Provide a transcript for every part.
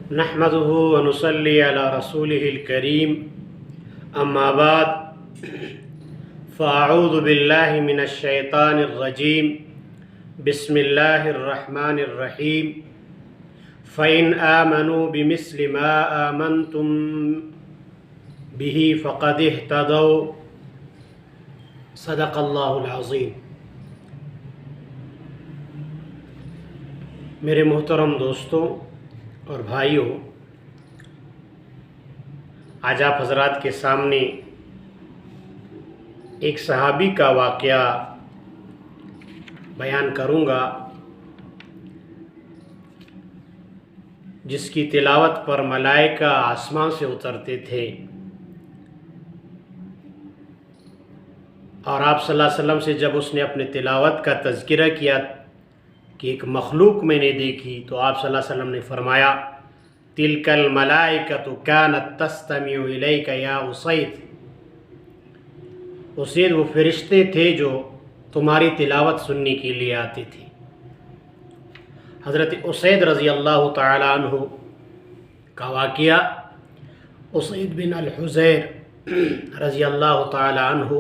نحمده ونصلي على رسوله الكريم اما بعد فاعوذ بالله من الشيطان الرجيم بسم الله الرحمن الرحيم فإن آمنوا بمثل ما آمنتم به فقد اهتدوا صدق اللہ العظیم۔ میرے محترم دوستوں اور بھائیوں، آج آپ حضرات کے سامنے ایک صحابی کا واقعہ بیان کروں گا جس کی تلاوت پر ملائکہ آسمان سے اترتے تھے، اور آپ صلی اللہ علیہ وسلم سے جب اس نے اپنے تلاوت کا تذکرہ کیا کہ ایک مخلوق میں نے دیکھی، تو آپ صلی اللہ علیہ وسلم نے فرمایا تِلْكَ الْمَلَائِكَةُ كَانَتْ تَسْتَمِعُ إِلَيْكَ يَا أُسَيْدُ۔ اسید وہ فرشتے تھے جو تمہاری تلاوت سننے کے لیے آتے تھے۔ حضرت اسید رضی اللہ تعالی عنہ کا واقعہ، اسید بن الحضیر رضی اللہ تعالی عنہ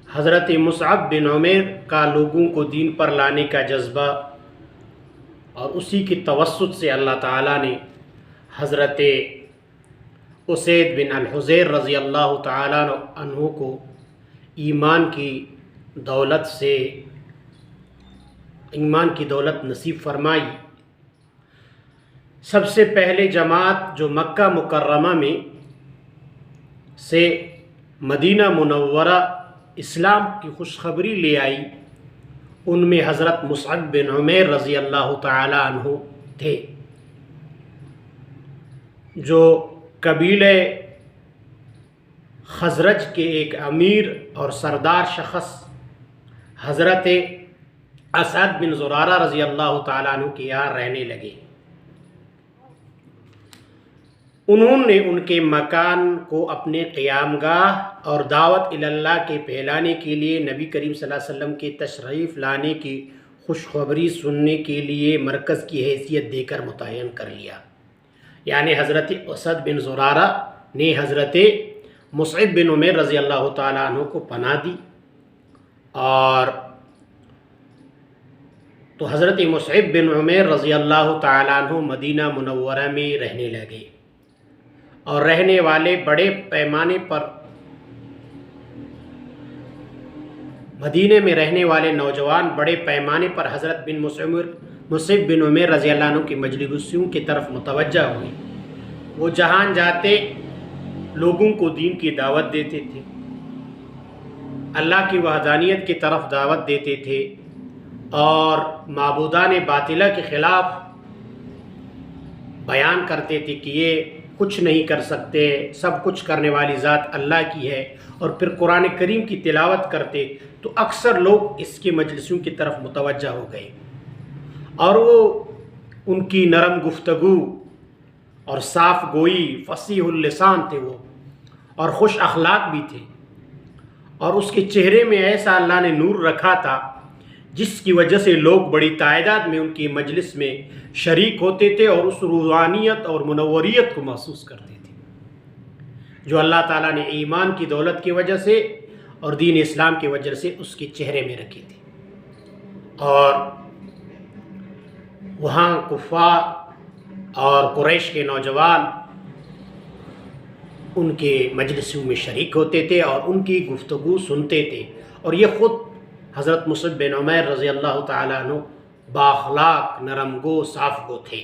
حضرت مصعب بن عمیر کا لوگوں کو دین پر لانے کا جذبہ، اور اسی کی توسط سے اللہ تعالیٰ نے حضرت اسید بن الحضیر رضی اللہ تعالیٰ عنہ کو ایمان کی دولت نصیب فرمائی۔ سب سے پہلے جماعت جو مکہ مکرمہ میں سے مدینہ منورہ اسلام کی خوشخبری لے آئی، ان میں حضرت مصعب بن عمیر رضی اللہ تعالی عنہ تھے، جو قبیلہ خزرج کے ایک امیر اور سردار شخص حضرت اسعد بن زرارہ رضی اللہ تعالی عنہ کے یہاں رہنے لگے۔ انہوں نے ان کے مکان کو اپنے قیام گاہ اور دعوت اللہ کے پھیلانے کے لیے نبی کریم صلی اللہ علیہ وسلم کے تشریف لانے کی خوشخبری سننے کے لیے مرکز کی حیثیت دے کر متعین کر لیا۔ یعنی حضرت اسد بن زرارہ نے حضرت مصعب بن عمیر رضی اللہ تعالیٰ عنہ کو پناہ دی، اور تو حضرت مصعب بن عمیر رضی اللہ تعالیٰ عنہ مدینہ منورہ میں رہنے لگے، اور رہنے والے بڑے پیمانے پر مدینے میں رہنے والے نوجوان بڑے پیمانے پر حضرت مصعب بن عمیر رضی اللہ عنہ کی مجلسوں کی طرف متوجہ ہوئے۔ وہ جہاں جاتے لوگوں کو دین کی دعوت دیتے تھے، اللہ کی وحدانیت کی طرف دعوت دیتے تھے، اور معبودان باطلہ کے خلاف بیان کرتے تھے کہ یہ کچھ نہیں کر سکتے، سب کچھ کرنے والی ذات اللہ کی ہے، اور پھر قرآن کریم کی تلاوت کرتے تو اکثر لوگ اس کی مجلسوں کی طرف متوجہ ہو گئے، اور وہ ان کی نرم گفتگو اور صاف گوئی، فصیح اللسان تھے وہ، اور خوش اخلاق بھی تھے، اور اس کے چہرے میں ایسا اللہ نے نور رکھا تھا جس کی وجہ سے لوگ بڑی تعداد میں ان کی مجلس میں شریک ہوتے تھے، اور اس روحانیت اور منوریت کو محسوس کرتے تھے جو اللہ تعالیٰ نے ایمان کی دولت کی وجہ سے اور دین اسلام کی وجہ سے اس کے چہرے میں رکھی تھی۔ اور وہاں کفار اور قریش کے نوجوان ان کے مجلسوں میں شریک ہوتے تھے اور ان کی گفتگو سنتے تھے، اور یہ خود حضرت مصعب بن عمیر رضی اللہ تعالیٰ عنہ بااخلاق، نرم گو، صاف گو تھے۔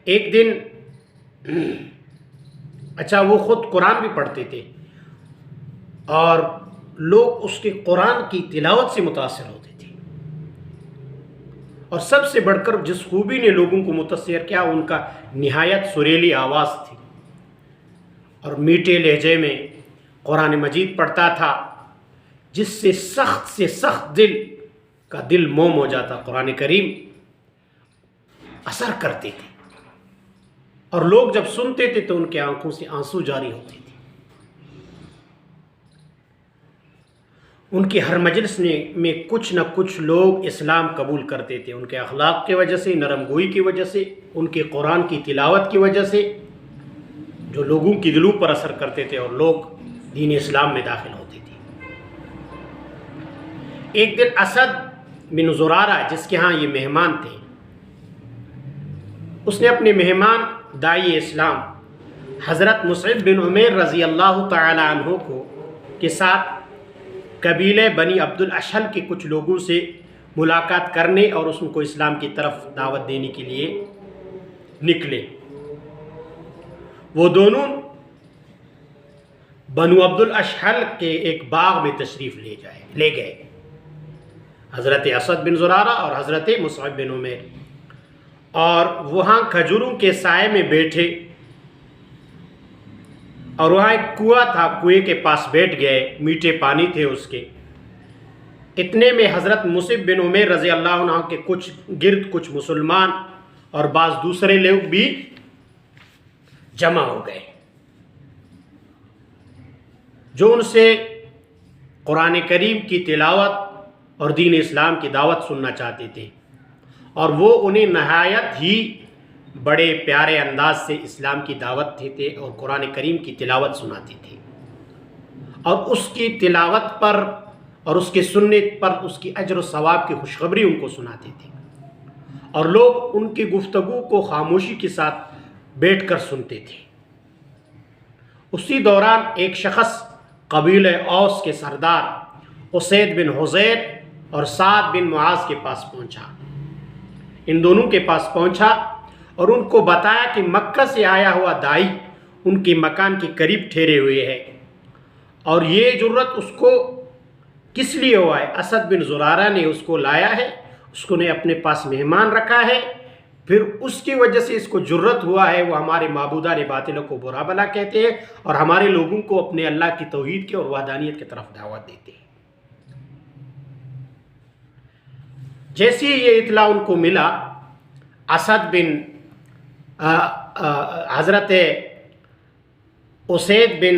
ایک دن وہ خود قرآن بھی پڑھتے تھے، اور لوگ اس کے قرآن کی تلاوت سے متاثر ہوتے تھے، اور سب سے بڑھ کر جس خوبی نے لوگوں کو متاثر کیا، ان کا نہایت سریلی آواز تھی، اور میٹھے لہجے میں قرآن مجید پڑھتا تھا، جس سے سخت دل کا دل موم ہو جاتا۔ قرآن کریم اثر کرتے تھے، اور لوگ جب سنتے تھے تو ان کے آنکھوں سے آنسو جاری ہوتے تھے۔ ان کی ہر مجلس میں کچھ نہ کچھ لوگ اسلام قبول کرتے تھے، ان کے اخلاق کی وجہ سے، نرم گوئی کی وجہ سے، ان کے قرآن کی تلاوت کی وجہ سے، جو لوگوں کی دلوں پر اثر کرتے تھے اور لوگ دین اسلام میں داخل ہوتے تھے۔ ایک دن اسد بن زرارہ، جس کے ہاں یہ مہمان تھے، اس نے اپنے مہمان داعی اسلام حضرت مصعب بن عمیر رضی اللہ تعالی عنہ کے ساتھ قبیلے بنی عبد الاشہل کے کچھ لوگوں سے ملاقات کرنے اور ان کو اسلام کی طرف دعوت دینے کے لیے نکلے۔ وہ دونوں بنو عبد الاشہل کے ایک باغ میں تشریف لے گئے، حضرت اسد بن زرارہ اور حضرت مصعب بن عمیر، اور وہاں کھجوروں کے سائے میں بیٹھے، اور وہاں ایک کنواں تھا، کنویں کے پاس بیٹھ گئے، میٹھے پانی تھے اس کے۔ اتنے میں حضرت مصعب بن عمیر رضی اللہ عنہ کے کچھ مسلمان اور بعض دوسرے لوگ بھی جمع ہو گئے، جو ان سے قرآن کریم کی تلاوت اور دین اسلام کی دعوت سننا چاہتے تھے، اور وہ انہیں نہایت ہی بڑے پیارے انداز سے اسلام کی دعوت دیتے اور قرآن کریم کی تلاوت سناتے تھے، اور اس کی تلاوت پر اور اس کے سننے پر اس کی اجر و ثواب کی خوشخبری ان کو سناتے تھے، اور لوگ ان کی گفتگو کو خاموشی کے ساتھ بیٹھ کر سنتے تھے۔ اسی دوران ایک شخص قبیلہ اوس کے سردار اسید بن حضیر اور سعد بن معاذ کے پاس پہنچا، ان دونوں کے پاس پہنچا اور ان کو بتایا کہ مکہ سے آیا ہوا داعی ان کے مکان کے قریب ٹھہرے ہوئے ہے، اور یہ جرت اس کو کس لیے ہوا ہے؟ اسد بن زرارہ نے اس کو لایا ہے، اس کو نے اپنے پاس مہمان رکھا ہے، پھر اس کی وجہ سے اس کو جرت ہوا ہے، وہ ہمارے معبودان باطلوں کو برا بھلا کہتے ہیں اور ہمارے لوگوں کو اپنے اللہ کی توحید کی اور وحدانیت کی طرف دعوت دیتے ہیں۔ جیسے یہ اطلاع ان کو ملا، اسد بن حضرت اسید بن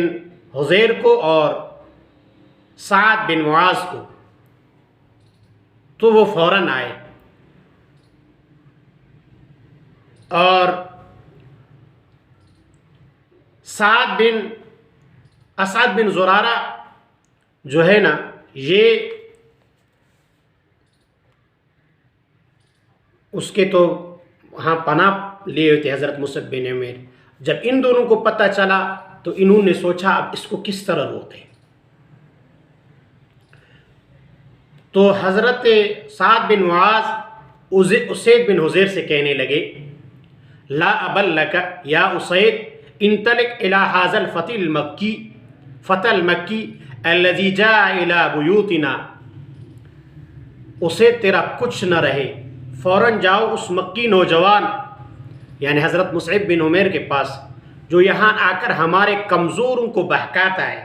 حضیر کو اور سعد بن معاذ کو، تو وہ فوراً آئے، اور اسد بن زرارہ جو ہے نا، یہ اس کے تو وہاں پناہ لیے ہوئے تھے حضرت مصعب بن عمیر۔ جب ان دونوں کو پتہ چلا تو انہوں نے سوچا اب اس کو کس طرح روکیں، تو حضرت سعد بن معاذ اسید بن حضیر سے کہنے لگے، لا ابل لک یا اسید انطلق الى هذا الفتى المکی الذي جاء الى بیوتنا، اسے تیرا کچھ نہ رہے، فوراً جاؤ اس مکی نوجوان یعنی حضرت مصعب بن عمیر کے پاس، جو یہاں آ کر ہمارے کمزوروں کو بہکاتا ہے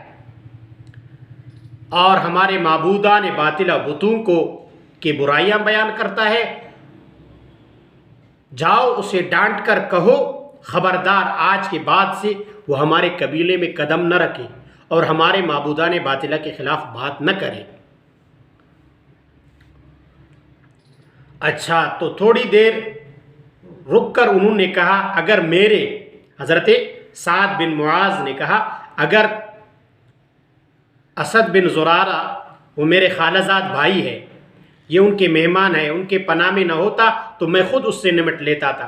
اور ہمارے معبودان باطلہ بتوں کو کی برائیاں بیان کرتا ہے، جاؤ اسے ڈانٹ کر کہو خبردار آج کے بعد سے وہ ہمارے قبیلے میں قدم نہ رکھے اور ہمارے معبودان باطلہ کے خلاف بات نہ کرے۔ اچھا، تو تھوڑی دیر رک کر انہوں نے کہا، اگر میرے حضرت سعد بن معاذ نے کہا اگر اسد بن زرارہ وہ میرے خالہ زاد بھائی ہے، یہ ان کے مہمان ہے، ان کے پناہ میں نہ ہوتا تو میں خود اس سے نمٹ لیتا تھا،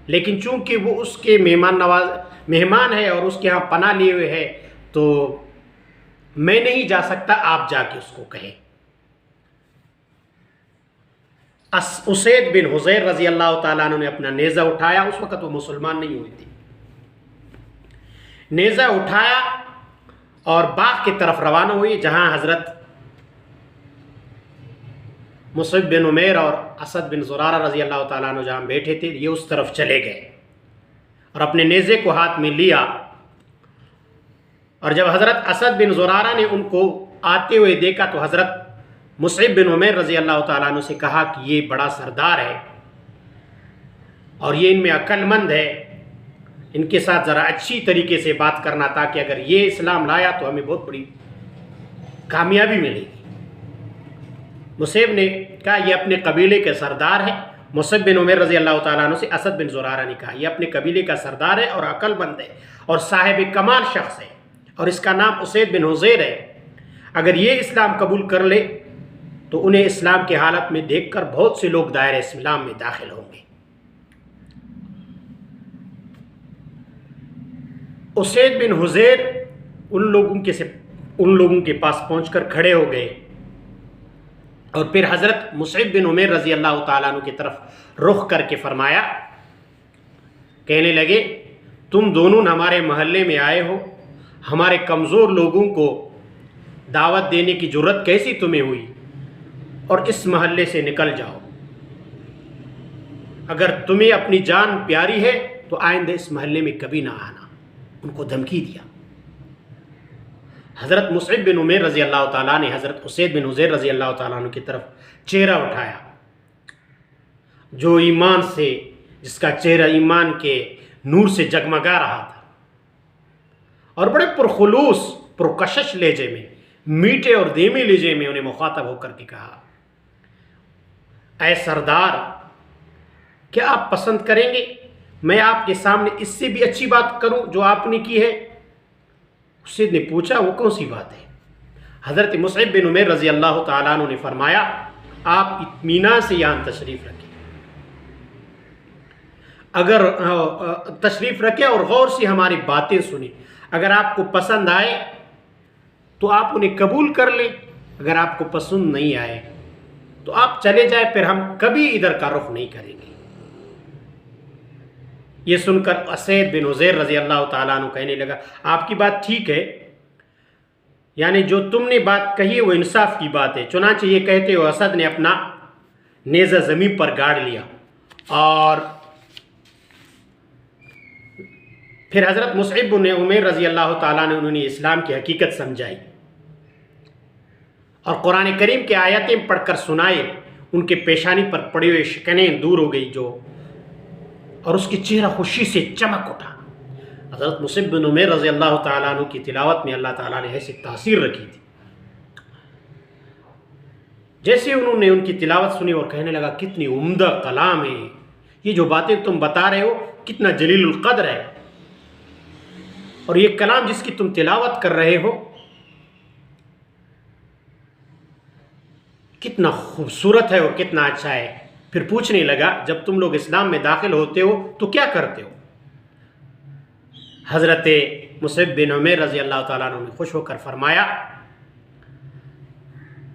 لیکن چونکہ وہ اس کے مہمان ہے اور اس کے ہاں پناہ لیے ہوئے ہے تو میں نہیں جا سکتا، آپ جا کے اس کو کہیں۔ اسید بن حضیر رضی اللہ تعالیٰ عنہ نے اپنا نیزہ اٹھایا، اس وقت وہ مسلمان نہیں ہوئی تھی، نیزہ اٹھایا اور باغ کی طرف روانہ ہوئی جہاں حضرت مصعب بن عمیر اور اسد بن زرارہ رضی اللہ تعالیٰ عنہ جہاں بیٹھے تھے، یہ اس طرف چلے گئے اور اپنے نیزے کو ہاتھ میں لیا، اور جب حضرت اسد بن زرارہ نے ان کو آتے ہوئے دیکھا تو حضرت مصعب بن عمیر رضی اللہ تعالیٰ عنہ سے کہا کہ یہ بڑا سردار ہے اور یہ ان میں عقل مند ہے، ان کے ساتھ ذرا اچھی طریقے سے بات کرنا تاکہ اگر یہ اسلام لایا تو ہمیں بہت بڑی کامیابی ملے گی۔ مصعب نے کہا یہ اپنے قبیلے کے سردار ہے. مصعب بن عمیر رضی اللہ تعالیٰ عنہ سے اسد بن زرارہ نے کہا یہ اپنے قبیلے کا سردار ہے اور عقل مند ہے اور صاحب کمال شخص ہے اور اس کا نام اسید بن حضیر ہے. اگر یہ اسلام قبول کر لے تو انہیں اسلام کی حالت میں دیکھ کر بہت سے لوگ دائرہ اسلام میں داخل ہوں گے. اسید بن حضیر ان لوگوں کے پاس پہنچ کر کھڑے ہو گئے اور پھر حضرت مصعب بن عمیر رضی اللہ تعالیٰ عنہ کی طرف رخ کر کے فرمایا، کہنے لگے تم دونوں ہمارے محلے میں آئے ہو، ہمارے کمزور لوگوں کو دعوت دینے کی جرت کیسی تمہیں ہوئی، اور اس محلے سے نکل جاؤ، اگر تمہیں اپنی جان پیاری ہے تو آئندہ اس محلے میں کبھی نہ آنا. ان کو دھمکی دیا. حضرت مصعب بن عمیر رضی اللہ تعالیٰ نے حضرت اسید بن حضیر رضی اللہ تعالیٰ عنہ کی طرف چہرہ اٹھایا، جو ایمان سے، جس کا چہرہ ایمان کے نور سے جگمگا رہا تھا، اور بڑے پرخلوص پرکشش لہجے میں، میٹھے اور دھیمے لہجے میں انہیں مخاطب ہو کر کے کہا، اے سردار، کیا آپ پسند کریں گے میں آپ کے سامنے اس سے بھی اچھی بات کروں جو آپ نے کی ہے؟ اسید نے پوچھا وہ کون سی بات ہے؟ حضرت مصعب بن عمیر رضی اللہ تعالیٰ عنہ نے فرمایا، آپ اطمینان سے یہاں تشریف رکھیں اور غور سے ہماری باتیں سنیں. اگر آپ کو پسند آئے تو آپ انہیں قبول کر لیں، اگر آپ کو پسند نہیں آئے تو آپ چلے جائیں، پھر ہم کبھی ادھر کا رخ نہیں کریں گے. یہ سن کر اسید بن حضیر رضی اللہ تعالیٰ عنہ کہنے لگا، آپ کی بات ٹھیک ہے، یعنی جو تم نے بات کہی وہ انصاف کی بات ہے. چنانچہ یہ کہتے ہوئے اسد نے اپنا نیزہ زمین پر گاڑ لیا اور پھر حضرت مصعب بن عمیر رضی اللہ تعالیٰ نے انہوں نے اسلام کی حقیقت سمجھائی اور قرآن کریم کے آیتیں پڑھ کر سنائے. ان کے پیشانی پر پڑی ہوئی شکنیں دور ہو گئی اور اس کی چہرہ خوشی سے چمک اٹھا. حضرت مصعب بن عمیر رضی اللہ تعالیٰ عنہ کی تلاوت میں اللہ تعالیٰ نے ایسی تاثیر رکھی تھی. جیسے انہوں نے ان کی تلاوت سنی اور کہنے لگا کتنی عمدہ کلام ہے، یہ جو باتیں تم بتا رہے ہو کتنا جلیل القدر ہے، اور یہ کلام جس کی تم تلاوت کر رہے ہو کتنا خوبصورت ہے اور کتنا اچھا ہے. پھر پوچھنے لگا جب تم لوگ اسلام میں داخل ہوتے ہو تو کیا کرتے ہو؟ حضرت مصعب بن عمیر رضی اللہ تعالیٰ عنہ نے خوش ہو کر فرمایا،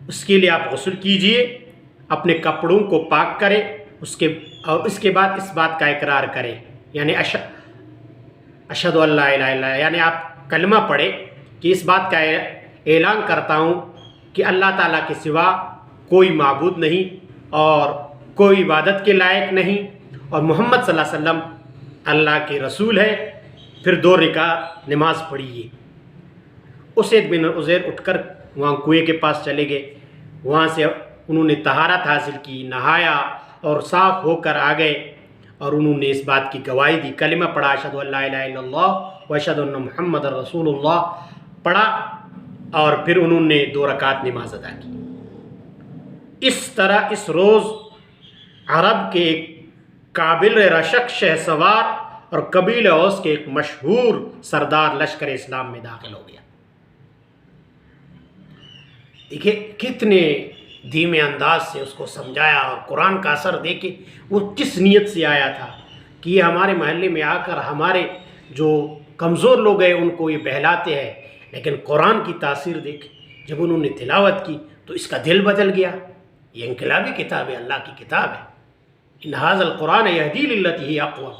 اس کے لیے آپ غسل کیجئے، اپنے کپڑوں کو پاک کریں، اور اس کے بعد اس بات کا اقرار کریں، یعنی اشہد ان لا الہ الا اللہ، یعنی آپ کلمہ پڑھیں کہ اس بات کا اعلان کرتا ہوں کہ اللہ تعالیٰ کے سوا کوئی معبود نہیں اور کوئی عبادت کے لائق نہیں، اور محمد صلی اللہ علیہ وسلم اللہ کے رسول ہے. پھر 2 رکعت نماز پڑھیے. اسید بن حضیر اٹھ کر وہاں کنویں کے پاس چلے گئے، وہاں سے انہوں نے طہارت حاصل کی، نہایا اور صاف ہو کر آ گئے، اور انہوں نے اس بات کی گواہی دی، کلمہ پڑھا، اشہد ان لا الہ الا اللہ و اشہد ان محمد رسول اللہ پڑھا، اور پھر انہوں نے 2 رکعت نماز ادا کی. اس طرح اس روز عرب کے ایک قابل رشک شہ سوار اور قبیلہ اوس کے ایک مشہور سردار لشکر اسلام میں داخل ہو گیا. دیکھیں کتنے دھیمے انداز سے اس کو سمجھایا، اور قرآن کا اثر دیکھیں وہ کس نیت سے آیا تھا کہ یہ ہمارے محلے میں آ کر ہمارے جو کمزور لوگ ہیں ان کو یہ بہلاتے ہیں. لیکن قرآن کی تاثیر دیکھیں، جب انہوں نے تلاوت کی تو اس کا دل بدل گیا. یہ انقلابی کتاب ہے، اللہ کی کتاب ہے. ان ھذا القرآن یہدی للتی ہی اقوم.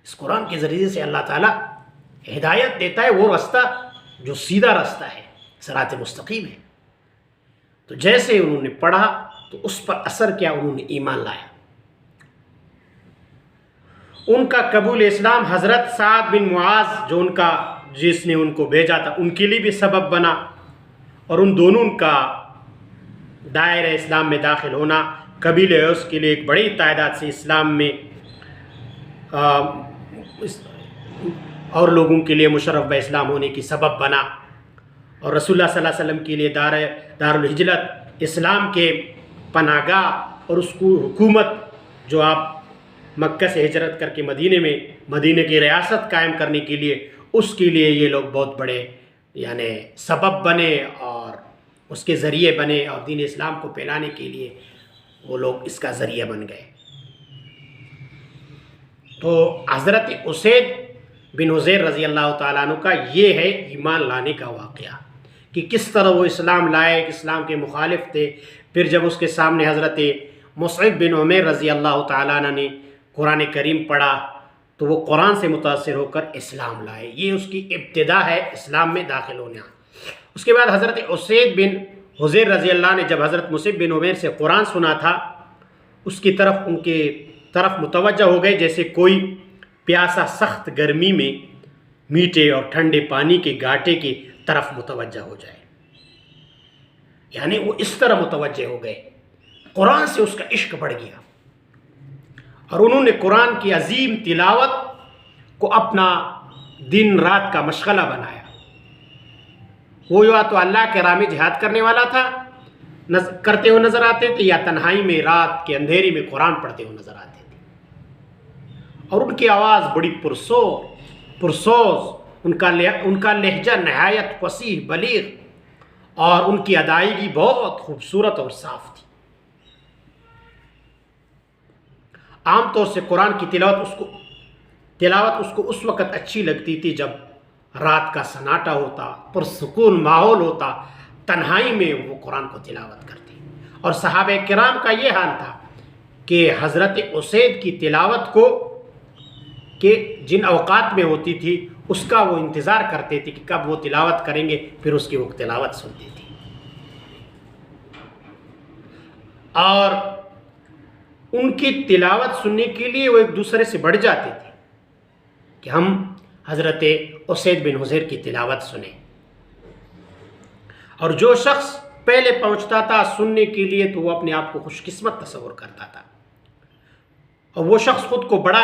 اس قرآن کے ذریعے سے اللہ تعالیٰ ہدایت دیتا ہے، وہ راستہ جو سیدھا راستہ ہے، صراط مستقیم ہے. تو جیسے انہوں نے پڑھا تو اس پر اثر کیا، انہوں نے ایمان لایا. ان کا قبول اسلام حضرت سعد بن معاذ جس نے ان کو بھیجا تھا ان کے لیے بھی سبب بنا، اور ان دونوں کا دائرہ اسلام میں داخل ہونا قبیلہ اوس کے لیے ایک بڑی تعداد سے اسلام میں اور لوگوں کے لیے مشرف بہ اسلام ہونے کی سبب بنا. اور رسول اللہ صلی اللہ علیہ وسلم کے لیے دار الہجرت اسلام کے پناہ گاہ اور اس کو حکومت جو آپ مکہ سے ہجرت کر کے مدینے کی ریاست قائم کرنے کے لیے، اس کے لیے یہ لوگ بہت بڑے یعنی سبب بنے اور اس کے ذریعے بنے، اور دین اسلام کو پھیلانے کے لیے وہ لوگ اس کا ذریعہ بن گئے۔ تو حضرت اسید بن حضیر رضی اللہ تعالیٰ عنہ کا یہ ہے ایمان لانے کا واقعہ کہ کس طرح وہ اسلام لائے، اسلام کے مخالف تھے۔ پھر جب اس کے سامنے حضرت مصعب بن عمیر رضی اللہ تعالیٰ عنہ نے قرآن کریم پڑھا تو وہ قرآن سے متاثر ہو کر اسلام لائے۔ یہ اس کی ابتدا ہے اسلام میں داخل ہونا۔ اس کے بعد حضرت اسید بن حضیر رضی اللہ نے جب حضرت مصعب بن عمیر سے قرآن سنا تھا، اس کی طرف ان کے طرف متوجہ ہو گئے جیسے کوئی پیاسا سخت گرمی میں میٹھے اور ٹھنڈے پانی کے گھاٹے کی طرف متوجہ ہو جائے، یعنی وہ اس طرح متوجہ ہو گئے، قرآن سے اس کا عشق بڑھ گیا، اور انہوں نے قرآن کی عظیم تلاوت کو اپنا دن رات کا مشغلہ بنایا۔ وہ یا تو اللہ کے راہ میں جہاد کرنے والا تھا، کرتے ہوئے نظر آتے تھے، یا تنہائی میں رات کے اندھیرے میں قرآن پڑھتے ہوئے نظر آتے تھے، اور ان کی آواز بڑی پرسوز، ان کا لہجہ نہایت فصیح بلیغ، اور ان کی ادائیگی بہت خوبصورت اور صاف تھی۔ عام طور سے قرآن کی تلاوت اس کو اس وقت اچھی لگتی تھی جب رات کا سناٹا ہوتا، پرسکون ماحول ہوتا، تنہائی میں وہ قرآن کو تلاوت کرتے، اور صحابہ کرام کا یہ حال تھا کہ حضرت اسید کی تلاوت کو کہ جن اوقات میں ہوتی تھی اس کا وہ انتظار کرتے تھے کہ کب وہ تلاوت کریں گے، پھر اس کی وہ تلاوت سنتے تھے، اور ان کی تلاوت سننے کے لیے وہ ایک دوسرے سے بڑھ جاتے تھے کہ ہم حضرت اسید بن حضیر کی تلاوت سنیں، اور جو شخص پہلے پہنچتا تھا سننے کے لیے تو وہ اپنے آپ کو خوش قسمت تصور کرتا تھا، اور وہ شخص خود کو بڑا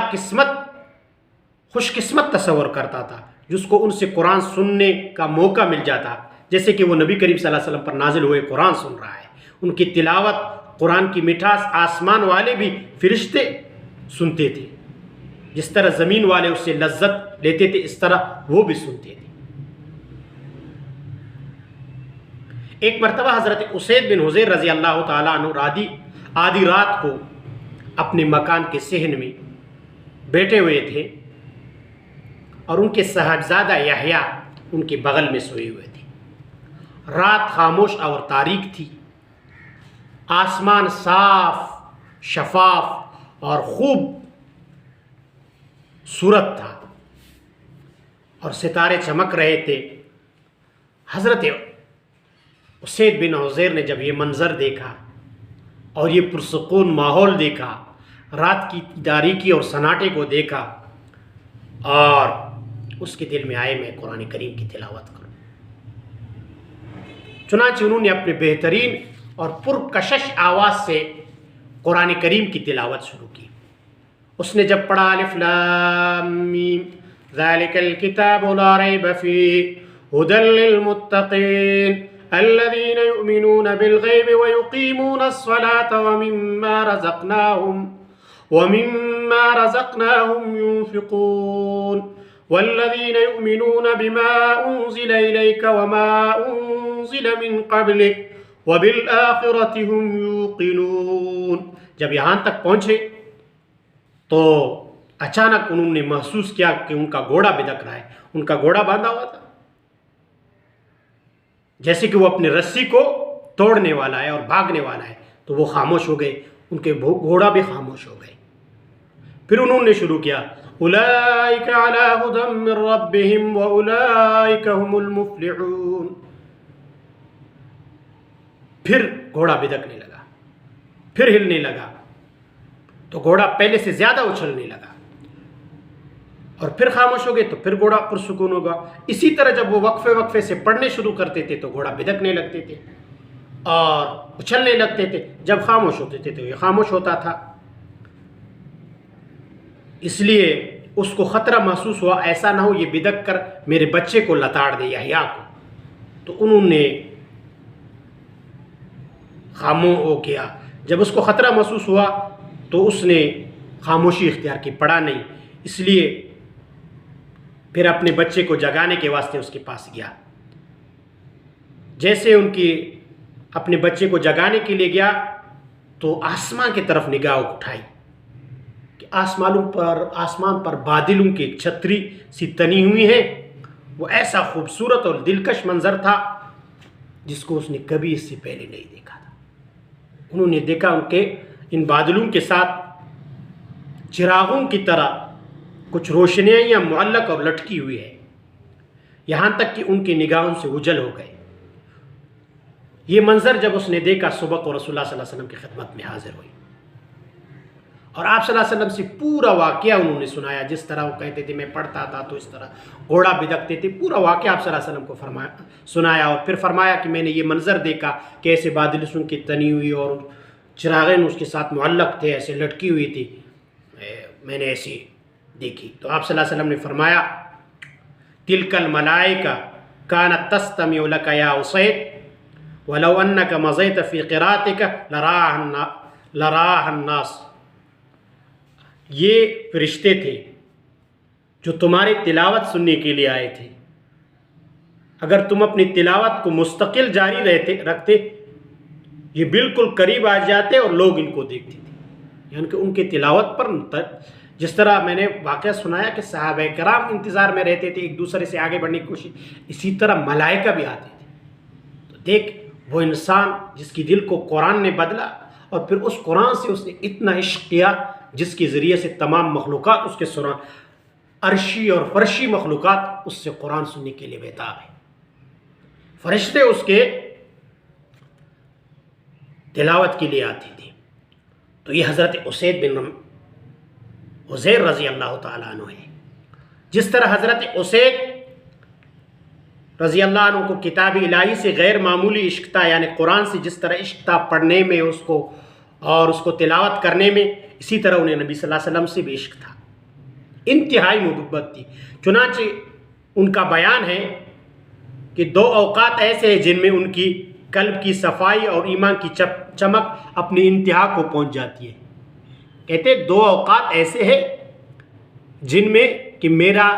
خوش قسمت تصور کرتا تھا جس کو ان سے قرآن سننے کا موقع مل جاتا، جیسے کہ وہ نبی کریم صلی اللہ علیہ وسلم پر نازل ہوئے قرآن سن رہا ہے، ان کی تلاوت، قرآن کی مٹھاس آسمان والے بھی فرشتے سنتے تھے، جس طرح زمین والے اس سے لذت لیتے تھے اس طرح وہ بھی سنتے تھے۔ ایک مرتبہ حضرت اسید بن حضیر رضی اللہ تعالیٰ عنہ آدھی رات کو اپنے مکان کے صحن میں بیٹھے ہوئے تھے، اور ان کے صاحبزادہ یحییٰ ان کے بغل میں سوئے ہوئے تھے۔ رات خاموش اور تاریک تھی، آسمان صاف شفاف اور خوب صورت تھا، اور ستارے چمک رہے تھے۔ حضرت اسید بن حضیر نے جب یہ منظر دیکھا اور یہ پرسکون ماحول دیکھا، رات کی تاریکی اور سناٹے کو دیکھا، اور اس کے دل میں آئے میں قرآن کریم کی تلاوت کروں۔ چنانچہ انہوں نے اپنے بہترین اور پرکشش آواز سے قرآن کریم کی تلاوت شروع کی۔ اس نے جب پڑھا الف لام میم ذالک الکتاب لا ریب فیہ ھدی للمتقین الذین یؤمنون بالغیب ویقیمون الصلاة ومما رزقناهم ينفقون والذين يؤمنون بما أنزل إليك وما أنزل من قبلك وبالآخرة هم يوقنون۔ جب یہاں تک پہنچے تو اچانک انہوں نے محسوس کیا کہ ان کا گھوڑا بدک رہا ہے، ان کا گھوڑا باندھا ہوا تھا، جیسے کہ وہ اپنی رسی کو توڑنے والا ہے اور بھاگنے والا ہے، تو وہ خاموش ہو گئے، ان کے گھوڑا بھی خاموش ہو گئے۔ پھر انہوں نے شروع کیا اولئک علی ھدی من ربہم واولئک ھم المفلحون۔ پھر گھوڑا بدکنے لگا، پھر ہلنے لگا، تو گھوڑا پہلے سے زیادہ اچھلنے لگا، اور پھر خاموش ہو گئے تو پھر گھوڑا پرسکون ہوگا۔ اسی طرح جب وہ وقفے سے پڑھنے شروع کرتے تھے تو گھوڑا بدکنے لگتے تھے اور اچھلنے لگتے تھے، جب خاموش ہوتے تھے تو یہ خاموش ہوتا تھا۔ اس لیے اس کو خطرہ محسوس ہوا ایسا نہ ہو یہ بدک کر میرے بچے کو لتاڑ دے یحییٰ کو، تو انہوں نے خاموش ہو گیا، جب اس کو خطرہ محسوس ہوا تو اس نے خاموشی اختیار کی، پڑھا نہیں، اس لیے پھر اپنے بچے کو جگانے کے واسطے اس کے پاس گیا۔ جیسے ان کی اپنے بچے کو جگانے کے لیے گیا تو آسمان کی طرف نگاہ اٹھائی کہ آسمان پر بادلوں کی ایک چھتری سی تنی ہوئی ہے۔ وہ ایسا خوبصورت اور دلکش منظر تھا جس کو اس نے کبھی اس سے پہلے نہیں دیکھا تھا۔ انہوں نے دیکھا ان کے ان بادلوں کے ساتھ چراغوں کی طرح کچھ روشنیاں معلق اور لٹکی ہوئی ہے، یہاں تک کہ ان کی نگاہوں سے اجل ہو گئے۔ یہ منظر جب اس نے دیکھا، صبح کو رسول اللہ صلی اللہ علیہ وسلم کی خدمت میں حاضر ہوئی اور آپ صلی اللہ علیہ وسلم سے پورا واقعہ انہوں نے سنایا۔ جس طرح وہ کہتے تھے میں پڑھتا تھا تو اس طرح گھوڑا بدکتے تھے، پورا واقعہ آپ صلی اللہ علیہ وسلم کو سنایا، اور پھر فرمایا کہ میں نے یہ منظر دیکھا کہ ایسے بادلوں کی تنی ہوئی اور چراغیں اس کے ساتھ معلق تھے، ایسے لٹکی ہوئی تھی، میں نے ایسی دیکھی۔ تو آپ صلی اللہ علیہ وسلم نے فرمایا تلک الملائکہ کانت تستمع لک یا اسید ولو انک مضیت فی قراءتک لراہ الناس۔ یہ فرشتے تھے جو تمہاری تلاوت سننے کے لیے آئے تھے، اگر تم اپنی تلاوت کو مستقل جاری رکھتے یہ بالکل قریب آ جاتے اور لوگ ان کو دیکھتے تھے، یعنی کہ ان کی تلاوت پر جس طرح میں نے واقعہ سنایا کہ صحابہ کرام انتظار میں رہتے تھے ایک دوسرے سے آگے بڑھنے کی کوشش، اسی طرح ملائکہ بھی آتے تھے۔ تو دیکھ وہ انسان جس کی دل کو قرآن نے بدلا، اور پھر اس قرآن سے اس نے اتنا عشق کیا جس کے ذریعے سے تمام مخلوقات اس کے عرشی اور فرشی مخلوقات اس سے قرآن سننے کے لیے بیتاب ہیں۔ فرشتے اس کے تلاوت کے لیے آتے تھے۔ تو یہ حضرت اسید بن حضیر رضی اللہ تعالیٰ عنہ ہے۔ جس طرح حضرت اسید رضی اللہ عنہ کو کتاب الہی سے غیر معمولی عشق تھا، یعنی قرآن سے جس طرح عشق تھا پڑھنے میں اس کو اور اس کو تلاوت کرنے میں، اسی طرح انہیں نبی صلی اللہ علیہ وسلم سے بھی عشق تھا، انتہائی محبت تھی۔ چنانچہ ان کا بیان ہے کہ 2 اوقات ایسے ہیں جن میں ان کی قلب کی صفائی اور ایمان کی چمک اپنی انتہا کو پہنچ جاتی ہے۔ کہتے 2 اوقات ایسے ہیں جن میں کہ میرا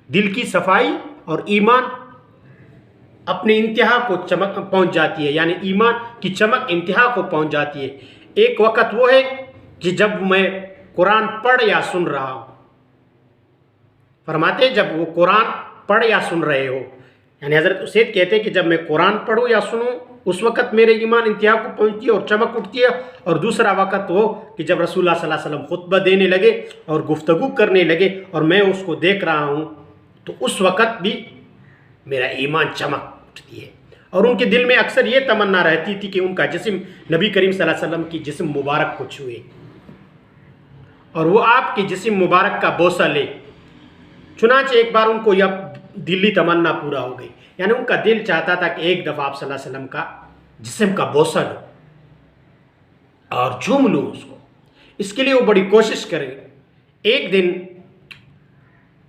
دل کی صفائی اور ایمان اپنی انتہا کو پہنچ جاتی ہے، یعنی ایمان کی چمک انتہا کو پہنچ جاتی ہے۔ ایک وقت وہ ہے کہ جب میں قرآن پڑھ یا سن رہا ہوں، فرماتے جب وہ قرآن پڑھ یا سن رہے ہو، یعنی حضرت اسید کہتے ہیں کہ جب میں قرآن پڑھوں یا سنوں اس وقت میرے ایمان انتہا کو پہنچتی ہے اور چمک اٹھتی ہے، اور دوسرا وقت وہ کہ جب رسول اللہ صلی اللہ علیہ وسلم خطبہ دینے لگے اور گفتگو کرنے لگے اور میں اس کو دیکھ رہا ہوں تو اس وقت بھی میرا ایمان چمک اٹھتی ہے۔ اور ان کے دل میں اکثر یہ تمنا رہتی تھی کہ ان کا جسم نبی کریم صلی اللہ علیہ وسلم کی جسم مبارک کو چھوئے اور وہ آپ کے جسم مبارک کا بوسہ لے۔ چنانچہ ایک بار ان کو یہ دلی تمنا پورا ہو گئی، یعنی ان کا دل چاہتا تھا کہ ایک دفعہ آپ صلی اللہ علیہ وسلم کا جسم کا بوسہ لوں اور چوم لوں اس کو۔ اس کے لیے وہ بڑی کوشش کریں۔ ایک دن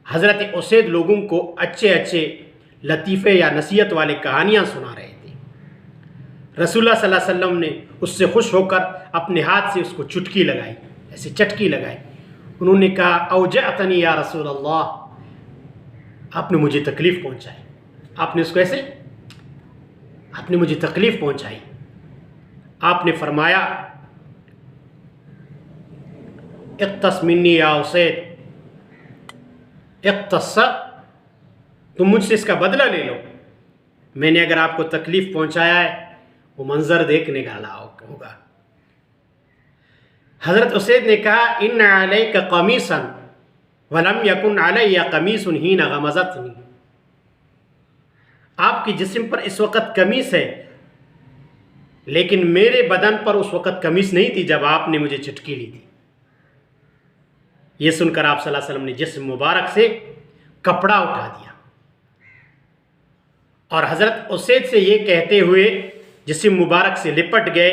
حضرت اسید لوگوں کو اچھے لطیفے یا نصیحت والے کہانیاں سنا رہے تھے۔ رسول اللہ صلی اللہ علیہ وسلم نے اس سے خوش ہو کر اپنے ہاتھ سے اس کو چٹکی لگائی، ایسے چٹکی لگائی۔ انہوں نے کہا اوجعتنی یا رسول اللہ، آپ نے مجھے تکلیف پہنچائی۔ آپ نے اس کو ایسے آپ نے مجھے تکلیف پہنچائی۔ آپ نے فرمایا اقتص منی یا اسید اقتص، تم مجھ سے اس کا بدلہ لے لو، میں نے اگر آپ کو تکلیف پہنچایا ہے وہ منظر دیکھنے کا ہوگا۔ حضرت اسید نے کہا ان علیک قمیصا ولم یکن علی قمیص حین غمزتنی، آپ کے جسم پر اس وقت قمیص ہے لیکن میرے بدن پر اس وقت قمیص نہیں تھی جب آپ نے مجھے چٹکی لی تھی۔ یہ سن کر آپ صلی اللہ علیہ وسلم نے جسم مبارک سے کپڑا اٹھا دیا اور حضرت اسید سے یہ کہتے ہوئے جسم مبارک سے لپٹ گئے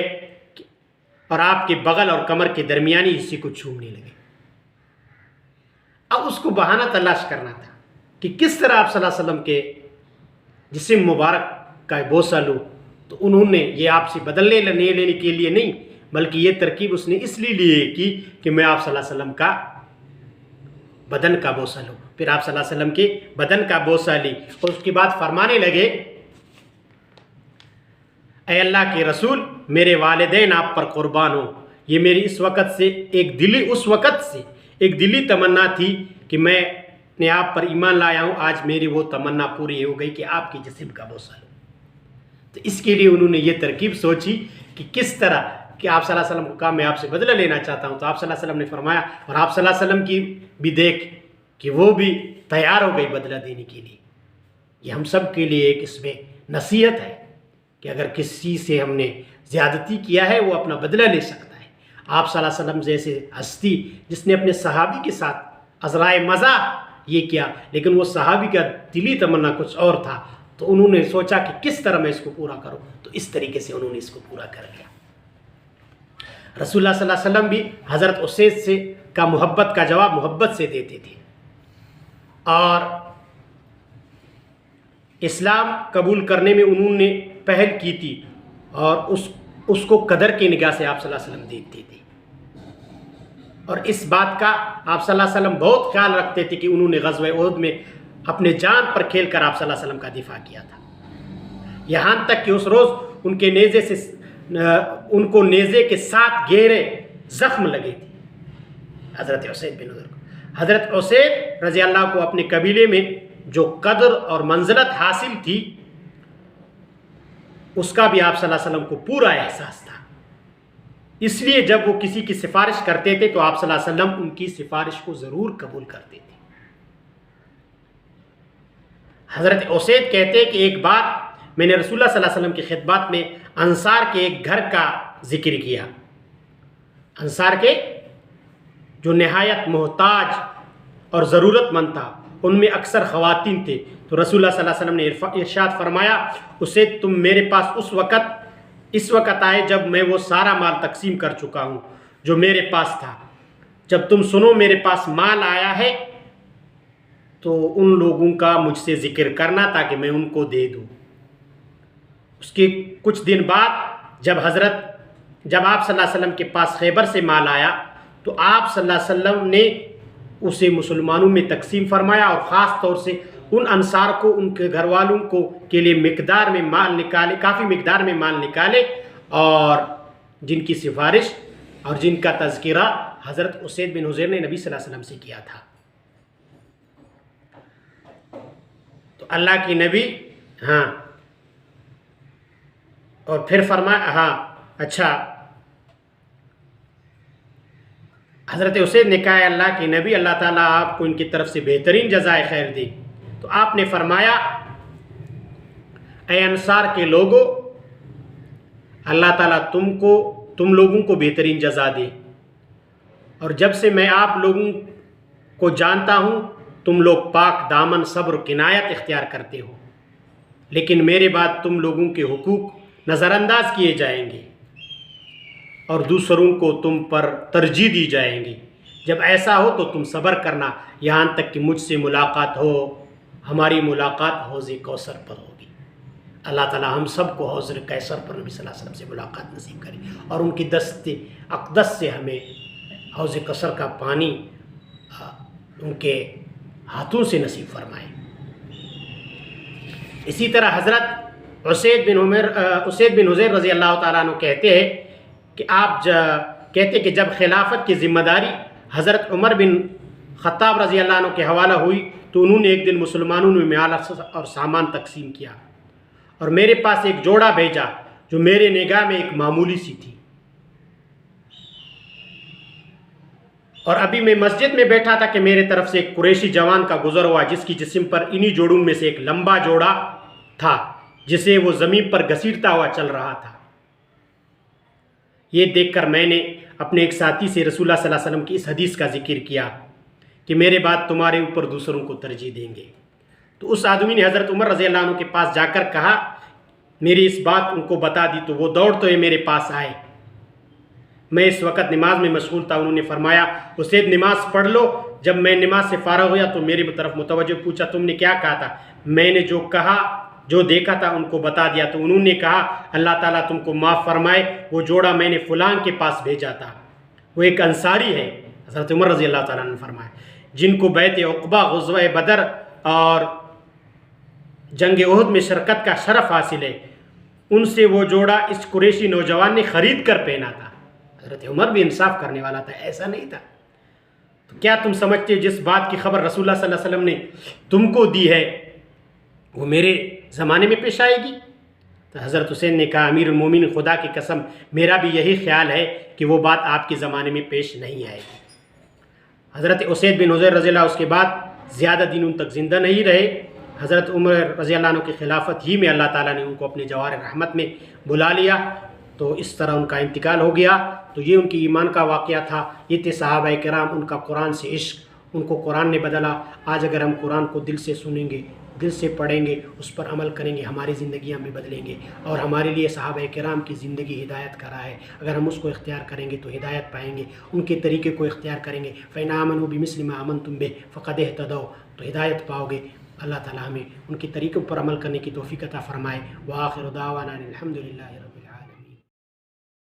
اور آپ کے بغل اور کمر کے درمیانی حصے کو چھومنے لگے۔ اب اس کو بہانہ تلاش کرنا تھا کہ کس طرح آپ صلی اللہ علیہ وسلم کے جسم مبارک کا بوسہ لوں، تو انہوں نے یہ آپ سے بدلنے لینے کے لیے نہیں بلکہ یہ ترکیب اس نے اس لیے لی کی کہ میں آپ صلی اللہ علیہ وسلم کا بدن کا بوسہ لوں. پھر آپ صلی اللہ علیہ وسلم کے بدن کا بوسہ لی اور اس کے بعد فرمانے لگے اے اللہ کے رسول میرے والدین آپ پر قربان ہوں. یہ میری اس وقت سے ایک دلی تمنا تھی کہ میں نے آپ پر ایمان لایا ہوں. آج میری وہ تمنا پوری ہو گئی کہ آپ کے جسم کا بوسہ لوں. تو اس کے لیے انہوں نے یہ ترکیب سوچی کہ کس طرح کہ آپ صلی اللہ علیہ وسلم کو کہا میں آپ سے بدلہ لینا چاہتا ہوں. تو آپ صلی اللہ علیہ وسلم نے فرمایا اور آپ صلی اللہ علیہ وسلم کی بھی دیکھ کہ وہ بھی تیار ہو گئی بدلہ دینے کے لیے. یہ ہم سب کے لیے ایک اس میں نصیحت ہے کہ اگر کسی سے ہم نے زیادتی کیا ہے وہ اپنا بدلہ لے سکتا ہے. آپ صلی اللہ علیہ وسلم جیسے ہستی جس نے اپنے صحابی کے ساتھ عذرائے مزاح یہ کیا، لیکن وہ صحابی کا دلی تمنا کچھ اور تھا، تو انہوں نے سوچا کہ کس طرح میں اس کو پورا کروں، تو اس طریقے سے انہوں نے اس کو پورا کر لیا. رسول اللہ صلی اللہ علیہ وسلم بھی حضرت اسید سے کا محبت کا جواب محبت سے دیتے تھے اور اسلام قبول کرنے میں انہوں نے پہل کی تھی اور اس کو قدر کی نگاہ سے آپ صلی اللہ علیہ وسلم دیکھتے تھے. اور اس بات کا آپ صلی اللہ علیہ وسلم بہت خیال رکھتے تھے کہ انہوں نے غزوہ احد میں اپنے جان پر کھیل کر آپ صلی اللہ علیہ وسلم کا دفاع کیا تھا. یہاں تک کہ اس روز ان کو نیزے کے 7 گہرے زخم لگے تھے حضرت اسید بن حضیر کو. حضرت اسید رضی اللہ کو اپنے قبیلے میں جو قدر اور منزلت حاصل تھی اس کا بھی آپ صلی اللہ علیہ وسلم کو پورا احساس تھا. اس لیے جب وہ کسی کی سفارش کرتے تھے تو آپ صلی اللہ علیہ وسلم ان کی سفارش کو ضرور قبول کرتے تھے. حضرت اسید کہتے کہ ایک بار میں نے رسول اللہ صلی اللہ علیہ وسلم کی خدمت میں انصار کے ایک گھر کا ذکر کیا. انصار کے جو نہایت محتاج اور ضرورت مند تھا، ان میں اکثر خواتین تھے. تو رسول اللہ صلی اللہ علیہ وسلم نے ارشاد فرمایا اسید تم میرے پاس اس وقت آئے جب میں وہ سارا مال تقسیم کر چکا ہوں جو میرے پاس تھا. جب تم سنو میرے پاس مال آیا ہے تو ان لوگوں کا مجھ سے ذکر کرنا تاکہ میں ان کو دے دوں. اس کے کچھ دن بعد جب آپ صلی اللہ علیہ وسلم کے پاس خیبر سے مال آیا تو آپ صلی اللہ علیہ وسلم نے اسے مسلمانوں میں تقسیم فرمایا اور خاص طور سے ان انصار کو ان کے گھر والوں کو کے لیے کافی مقدار میں مال نکالے اور جن کی سفارش اور جن کا تذکرہ حضرت اسید بن حضیر نے نبی صلی اللہ علیہ وسلم سے کیا تھا. تو اللہ کی نبی اور پھر فرمایا اچھا حضرت اسید نے کہا اللہ کے نبی اللہ تعالیٰ آپ کو ان کی طرف سے بہترین جزائے خیر دے. تو آپ نے فرمایا اے انصار کے لوگوں اللہ تعالیٰ تم لوگوں کو بہترین جزا دے. اور جب سے میں آپ لوگوں کو جانتا ہوں تم لوگ پاک دامن صبر و کنایت اختیار کرتے ہو، لیکن میرے بعد تم لوگوں کے حقوق نظر انداز کیے جائیں گے اور دوسروں کو تم پر ترجیح دی جائیں گی. جب ایسا ہو تو تم صبر کرنا یہاں تک کہ مجھ سے ملاقات ہو. ہماری ملاقات حوض کوثر پر ہوگی. اللہ تعالی ہم سب کو حوض کوثر پر نبی صلی اللہ علیہ وسلم سے ملاقات نصیب کرے اور ان کی دست اقدس سے ہمیں حوض کوثر کا پانی ان کے ہاتھوں سے نصیب فرمائے. اسی طرح حضرت اسید بن حضیر رضی اللہ تعالیٰ عنہ کہتے ہیں کہ جب خلافت کی ذمہ داری حضرت عمر بن خطاب رضی اللہ عنہ کے حوالہ ہوئی تو انہوں نے ایک دن مسلمانوں میں مال اور سامان تقسیم کیا اور میرے پاس ایک جوڑا بھیجا جو میرے نگاہ میں ایک معمولی سی تھی. اور ابھی میں مسجد میں بیٹھا تھا کہ میرے طرف سے ایک قریشی جوان کا گزر ہوا جس کی جسم پر انہی جوڑوں میں سے ایک لمبا جوڑا تھا جسے وہ زمین پر گھسیٹتا ہوا چل رہا تھا. یہ دیکھ کر میں نے اپنے ایک ساتھی سے رسول اللہ صلی اللہ علیہ وسلم کی اس حدیث کا ذکر کیا کہ میرے بعد تمہارے اوپر دوسروں کو ترجیح دیں گے. تو اس آدمی نے حضرت عمر رضی اللہ عنہ کے پاس جا کر کہا میری اس بات ان کو بتا دی. تو وہ دوڑتے ہوئے میرے پاس آئے. میں اس وقت نماز میں مشغول تھا. انہوں نے فرمایا اسید نماز پڑھ لو. جب میں نماز سے فارغ ہوا تو میری طرف متوجہ پوچھا تم نے کیا کہا تھا؟ میں نے جو کہا جو دیکھا تھا ان کو بتا دیا، تو انہوں نے کہا اللہ تعالیٰ تم کو معاف فرمائے، وہ جوڑا میں نے فلان کے پاس بھیجا تھا، وہ ایک انصاری ہے۔ حضرت عمر رضی اللہ تعالیٰ نے فرمایا جن کو بیعت عقبہ، غزوہ بدر اور جنگ احد میں شرکت کا شرف حاصل ہے، ان سے وہ جوڑا اس قریشی نوجوان نے خرید کر پہنا تھا۔ حضرت عمر بھی انصاف کرنے والا تھا، ایسا نہیں تھا۔ تو کیا تم سمجھتے جس بات کی خبر رسول اللہ صلی اللہ علیہ وسلم نے تم کو دی ہے وہ میرے زمانے میں پیش آئے گی؟ تو حضرت حسین نے کہا امیر المومنین خدا کی قسم میرا بھی یہی خیال ہے کہ وہ بات آپ کے زمانے میں پیش نہیں آئے گی۔ حضرت اسید بن حضیر رضی اللہ اس کے بعد زیادہ دن ان تک زندہ نہیں رہے۔ حضرت عمر رضی اللہ عنہ کی خلافت ہی میں اللہ تعالیٰ نے ان کو اپنے جوار رحمت میں بلا لیا، تو اس طرح ان کا انتقال ہو گیا۔ تو یہ ان کی ایمان کا واقعہ تھا، یہ تھے صحابہ کرام، ان کا قرآن سے عشق، ان کو قرآن نے بدلا۔ آج اگر ہم قرآن کو دل سے سنیں گے، دل سے پڑھیں گے، اس پر عمل کریں گے، ہماری زندگیاں بھی بدلیں گے، اور ہمارے لیے صحابہ کرام کی زندگی ہدایت کا راہ ہے۔ اگر ہم اس کو اختیار کریں گے تو ہدایت پائیں گے، ان کے طریقے کو اختیار کریں گے۔ فَإِنْ آمَنُوا بِمِثْلِ مَا آمَنْتُمْ بِهِ فَقَدِ اهْتَدَوْا، تو ہدایت پاؤ گے۔ اللہ تعالیٰ ہمیں ان کے طریقوں پر عمل کرنے کی توفیق عطا فرمائے۔ وآخر دعوانا الحمد للہ رب العالمین۔